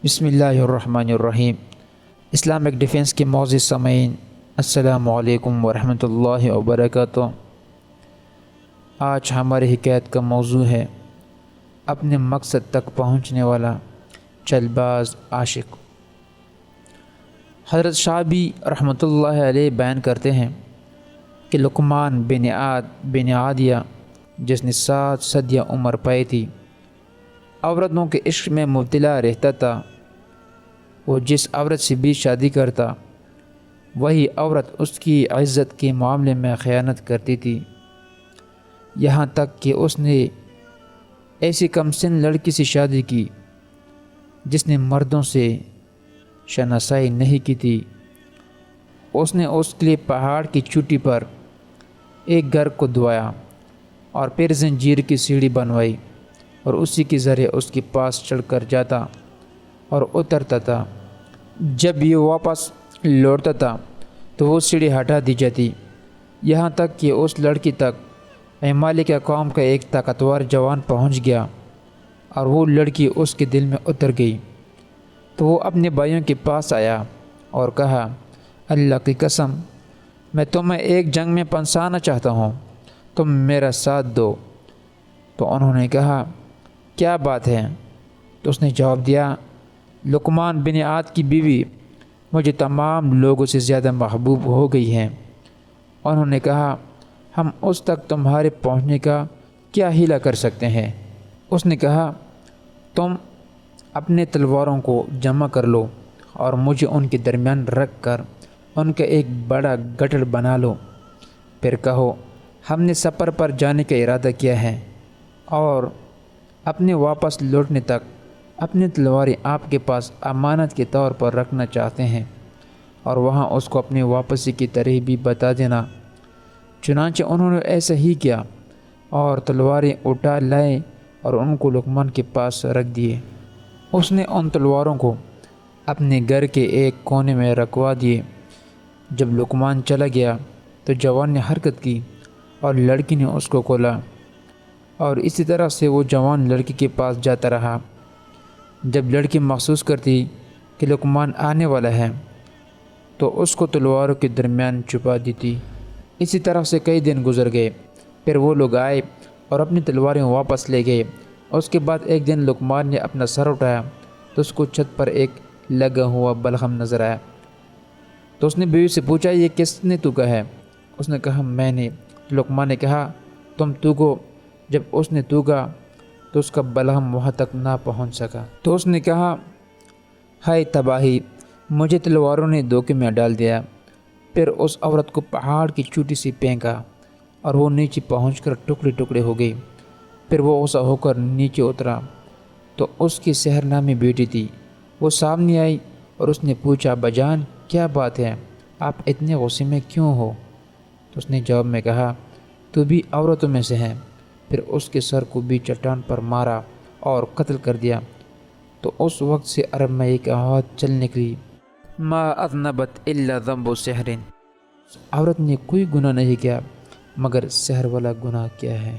بسم اللہ الرحمن الرحیم۔ اسلامک ڈیفنس کے معزز سامعین، السلام علیکم ورحمۃ اللہ وبرکاتہ۔ آج ہماری حکایت کا موضوع ہے اپنے مقصد تک پہنچنے والا چل باز عاشق۔ حضرت شعبی رحمۃ اللہ علیہ بیان کرتے ہیں کہ لقمان بن عادیہ جس نے 7 صدیاں عمر پائی تھی، عورتوں کے عشق میں مبتلا رہتا تھا۔ وہ جس عورت سے بھی شادی کرتا، وہی عورت اس کی عزت کے معاملے میں خیانت کرتی تھی، یہاں تک کہ اس نے ایسی کم سن لڑکی سے شادی کی جس نے مردوں سے شناسائی نہیں کی تھی۔ اس نے اس کے لیے پہاڑ کی چوٹی پر ایک گھر کو دھوایا اور پھر زنجیر کی سیڑھی بنوائی اور اسی کے ذریعے اس کے پاس چڑھ کر جاتا اور اترتا تھا۔ جب یہ واپس لوٹتا تھا تو وہ سیڑھی ہٹا دی جاتی، یہاں تک کہ اس لڑکی تک مالکہ قوم کا ایک طاقتور جوان پہنچ گیا اور وہ لڑکی اس کے دل میں اتر گئی۔ تو وہ اپنے بھائیوں کے پاس آیا اور کہا، اللہ کی قسم، میں تمہیں ایک جنگ میں پھنسانا چاہتا ہوں، تم میرا ساتھ دو۔ تو انہوں نے کہا، کیا بات ہے؟ تو اس نے جواب دیا، لقمان بن عاد کی بیوی مجھے تمام لوگوں سے زیادہ محبوب ہو گئی ہے۔ انہوں نے کہا، ہم اس تک تمہارے پہنچنے کا کیا ہیلا کر سکتے ہیں؟ اس نے کہا، تم اپنے تلواروں کو جمع کر لو اور مجھے ان کے درمیان رکھ کر ان کا ایک بڑا گٹھڑ بنا لو، پھر کہو ہم نے سفر پر جانے کا ارادہ کیا ہے اور اپنے واپس لوٹنے تک اپنی تلواریں آپ کے پاس امانت کے طور پر رکھنا چاہتے ہیں، اور وہاں اس کو اپنی واپسی کی تاریخ بھی بتا دینا۔ چنانچہ انہوں نے ایسا ہی کیا اور تلواریں اٹھا لائے اور ان کو لقمان کے پاس رکھ دیے۔ اس نے ان تلواروں کو اپنے گھر کے ایک کونے میں رکھوا دیے۔ جب لقمان چلا گیا تو جوان نے حرکت کی اور لڑکی نے اس کو کھولا، اور اسی طرح سے وہ جوان لڑکی کے پاس جاتا رہا۔ جب لڑکی محسوس کرتی کہ لقمان آنے والا ہے تو اس کو تلواروں کے درمیان چھپا دیتی۔ اسی طرح سے کئی دن گزر گئے، پھر وہ لوگ آئے اور اپنی تلواریں واپس لے گئے۔ اس کے بعد ایک دن لقمان نے اپنا سر اٹھایا تو اس کو چھت پر ایک لگا ہوا بلغم نظر آیا۔ تو اس نے بیوی سے پوچھا، یہ کس نے تھوکا ہے؟ اس نے کہا، میں نے۔ لقمان نے کہا، تم تھوکو۔ جب اس نے تھوکا تو اس کا بلغم وہاں تک نہ پہنچ سکا۔ تو اس نے کہا، ہائے تباہی، مجھے تلواروں نے دھوکے میں ڈال دیا۔ پھر اس عورت کو پہاڑ کی چوٹی سے پھینکا اور وہ نیچے پہنچ کر ٹکڑے ٹکڑے ہو گئی۔ پھر وہ غصہ ہو کر نیچے اترا تو اس کی سحر نامی بیٹی تھی، وہ سامنے آئی اور اس نے پوچھا، بجان کیا بات ہے، آپ اتنے غصے میں کیوں ہو؟ تو اس نے جواب میں کہا، تو بھی عورتوں میں سے ہے۔ پھر اس کے سر کو بھی چٹان پر مارا اور قتل کر دیا۔ تو اس وقت سے عرب میں ایک کہاوت چل نکلی، ما اذنبت الا ذنب سحر، عورت نے کوئی گناہ نہیں کیا مگر سحر والا گناہ کیا ہے۔